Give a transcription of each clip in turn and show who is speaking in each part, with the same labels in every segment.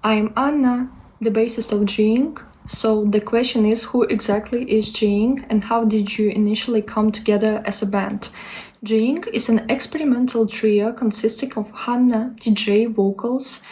Speaker 1: I'm Anna, the bassist of G.Inc. So the question is, who exactly is G.Inc. and how did you initially come together as a band? G.Inc. is an experimental trio consisting of Hanna, DJ, vocals,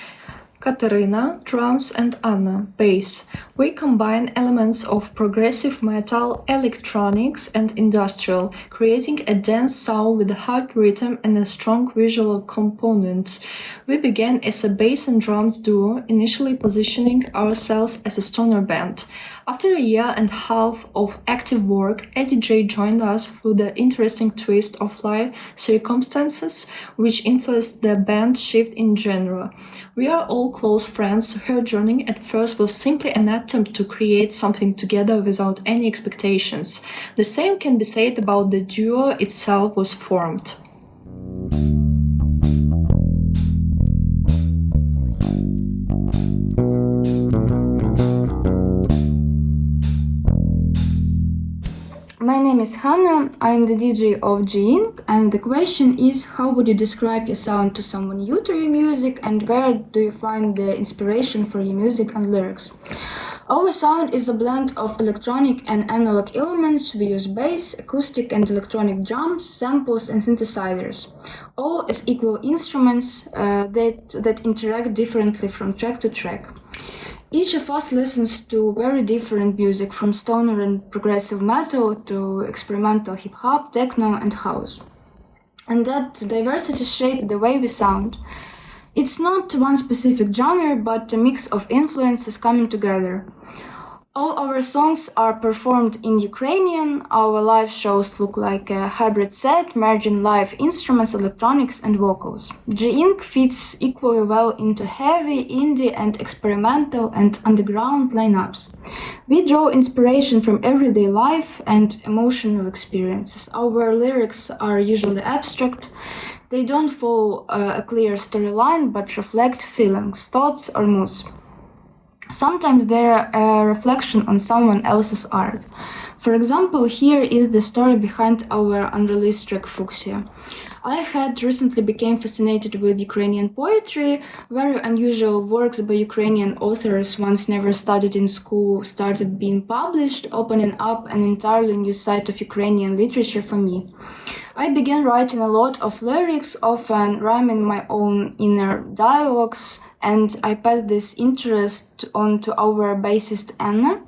Speaker 1: Katarina, drums, and Anna, bass. We combine elements of progressive metal, electronics, and industrial, creating a dance sound with a hard rhythm and a strong visual components. We began as a bass and drums duo, initially positioning ourselves as a stoner band. After a year and a half of active work, a DJ joined us with the interesting twist of life circumstances, which influenced the band shift in genre. We are all close friends, so her journey at first was simply an attempt to create something together without any expectations. The same can be said about the duo itself was formed.
Speaker 2: My name is Hanna, I'm the DJ of G.Inc. and the question is, how would you describe your sound to someone new to your music and where do you find the inspiration for your music and lyrics? Our sound is a blend of electronic and analog elements. We use bass, acoustic and electronic drums, samples and synthesizers, all as equal instruments that interact differently from track to track. Each of us listens to very different music, from stoner and progressive metal to experimental hip-hop, techno and house. And that diversity shapes the way we sound. It's not one specific genre, but a mix of influences coming together. All our songs are performed in Ukrainian. Our live shows look like a hybrid set, merging live instruments, electronics, and vocals. G.Inc. fits equally well into heavy, indie, and experimental and underground lineups. We draw inspiration from everyday life and emotional experiences. Our lyrics are usually abstract. They don't follow a clear storyline, but reflect feelings, thoughts, or moods. Sometimes they're a reflection on someone else's art. For example, here is the story behind our unreleased track Fuchsia. I had recently become fascinated with Ukrainian poetry. Very unusual works by Ukrainian authors once never studied in school started being published, opening up an entirely new side of Ukrainian literature for me. I began writing a lot of lyrics, often rhyming my own inner dialogues, and I passed this interest on to our bassist Anna.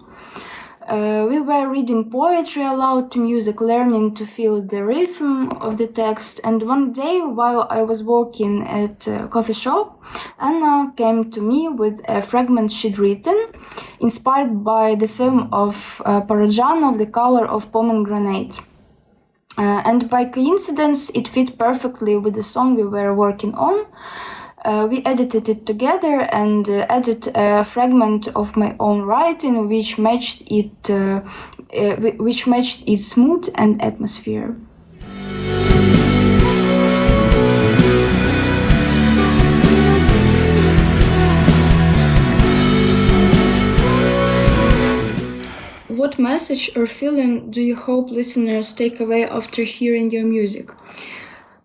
Speaker 2: We were reading poetry aloud to music, learning to feel the rhythm of the text, and one day while I was working at a coffee shop, Anna came to me with a fragment she'd written, inspired by the film of Parajanov, The Color of Pomegranate. And by coincidence, it fit perfectly with the song we were working on. We edited it together and added a fragment of my own writing, which matched its mood and atmosphere. What message or feeling do you hope listeners take away after hearing your music?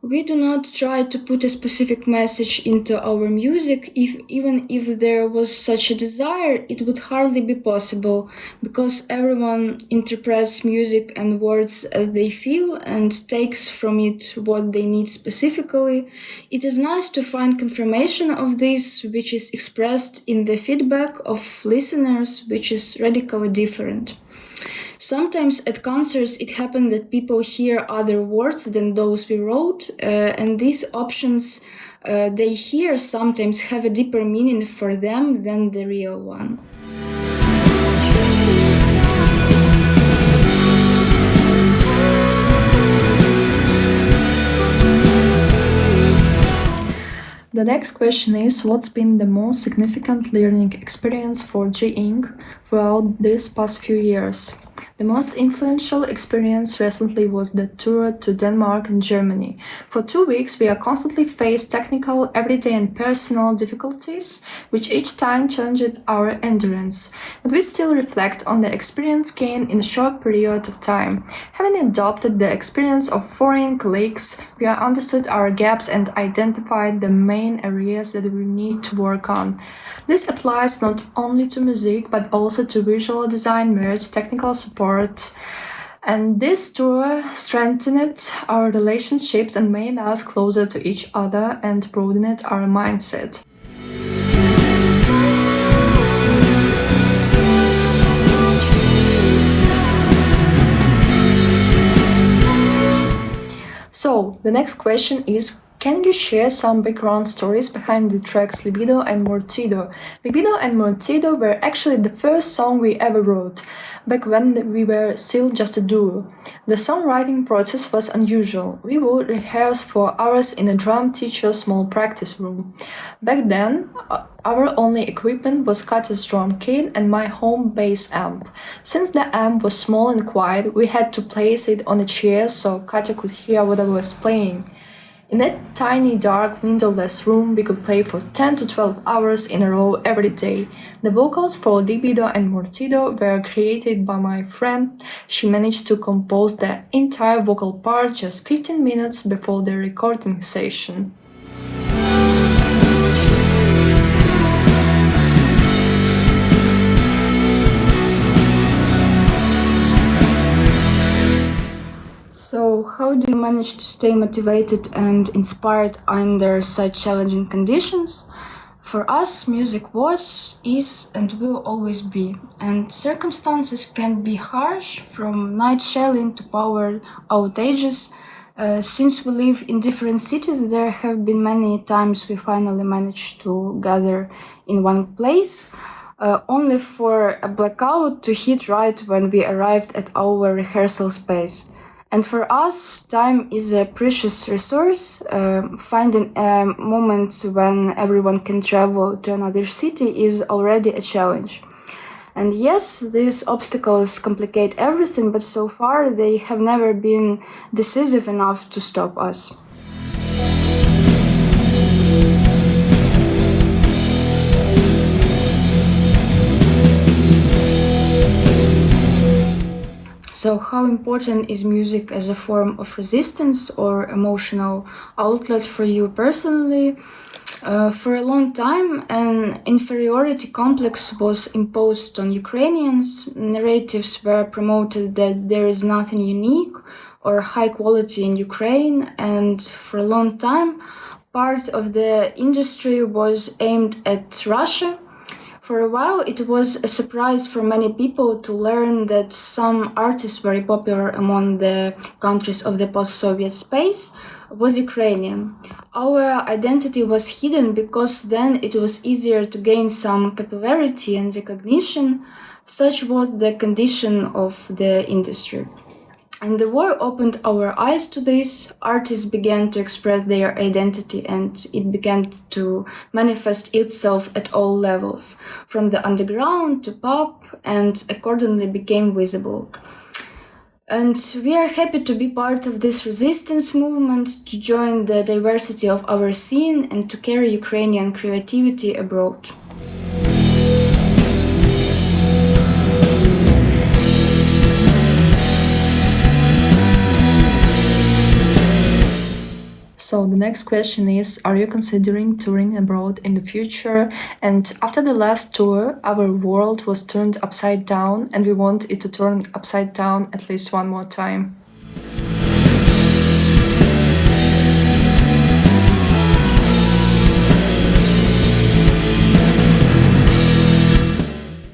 Speaker 2: We do not try to put a specific message into our music. Even if there was such a desire, it would hardly be possible, because everyone interprets music and words as they feel and takes from it what they need specifically. It is nice to find confirmation of this, which is expressed in the feedback of listeners, which is radically different. Sometimes at concerts it happens that people hear other words than those we wrote, and these options they hear sometimes have a deeper meaning for them than the real one.
Speaker 1: The next question is, what's been the most significant learning experience for G.Inc. throughout these past few years? The most influential experience recently was the tour to Denmark and Germany. For 2 weeks, we are constantly faced technical, everyday, and personal difficulties, which each time challenged our endurance. But we still reflect on the experience gained in a short period of time. Having adopted the experience of foreign colleagues, we have understood our gaps and identified the main areas that we need to work on. This applies not only to music but also to visual design, merch, technical support. And this tour strengthened our relationships and made us closer to each other and broadened our mindset. So, the next question is, can you share some background stories behind the tracks Libido and Mortido? Libido and Mortido were actually the first song we ever wrote, back when we were still just a duo. The songwriting process was unusual. We would rehearse for hours in a drum teacher's small practice room. Back then, our only equipment was Katya's drum kit and my home bass amp. Since the amp was small and quiet, we had to place it on a chair so Katya could hear what I was playing. In that tiny, dark, windowless room, we could play for 10 to 12 hours in a row every day. The vocals for Libido and Mortido were created by my friend. She managed to compose the entire vocal part just 15 minutes before the recording session.
Speaker 2: So, how do you manage to stay motivated and inspired under such challenging conditions? For us, music was, is, and will always be, and circumstances can be harsh, from night shelling to power outages. Since we live in different cities, there have been many times we finally managed to gather in one place, only for a blackout to hit right when we arrived at our rehearsal space. And for us, time is a precious resource. Finding a moment when everyone can travel to another city is already a challenge. And yes, these obstacles complicate everything, but so far they have never been decisive enough to stop us. So, how important is music as a form of resistance or emotional outlet for you personally? For a long time, an inferiority complex was imposed on Ukrainians. Narratives were promoted that there is nothing unique or high quality in Ukraine, and for a long time, part of the industry was aimed at Russia. For a while, it was a surprise for many people to learn that some artists very popular among the countries of the post-Soviet space was Ukrainian. Our identity was hidden because then it was easier to gain some popularity and recognition. Such was the condition of the industry. And the war opened our eyes to this. Artists began to express their identity and it began to manifest itself at all levels, from the underground to pop, and accordingly became visible. And we are happy to be part of this resistance movement, to join the diversity of our scene and to carry Ukrainian creativity abroad.
Speaker 1: So the next question is, are you considering touring abroad in the future? And after the last tour, our world was turned upside down and we want it to turn upside down at least one more time.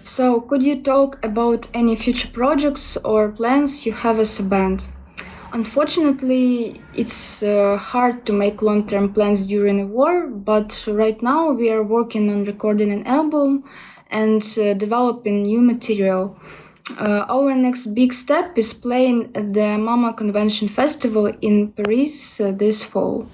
Speaker 2: So, could you talk about any future projects or plans you have as a band? Unfortunately, it's hard to make long-term plans during a war, but right now we are working on recording an album and developing new material. Our next big step is playing at the Mama Convention Festival in Paris this fall.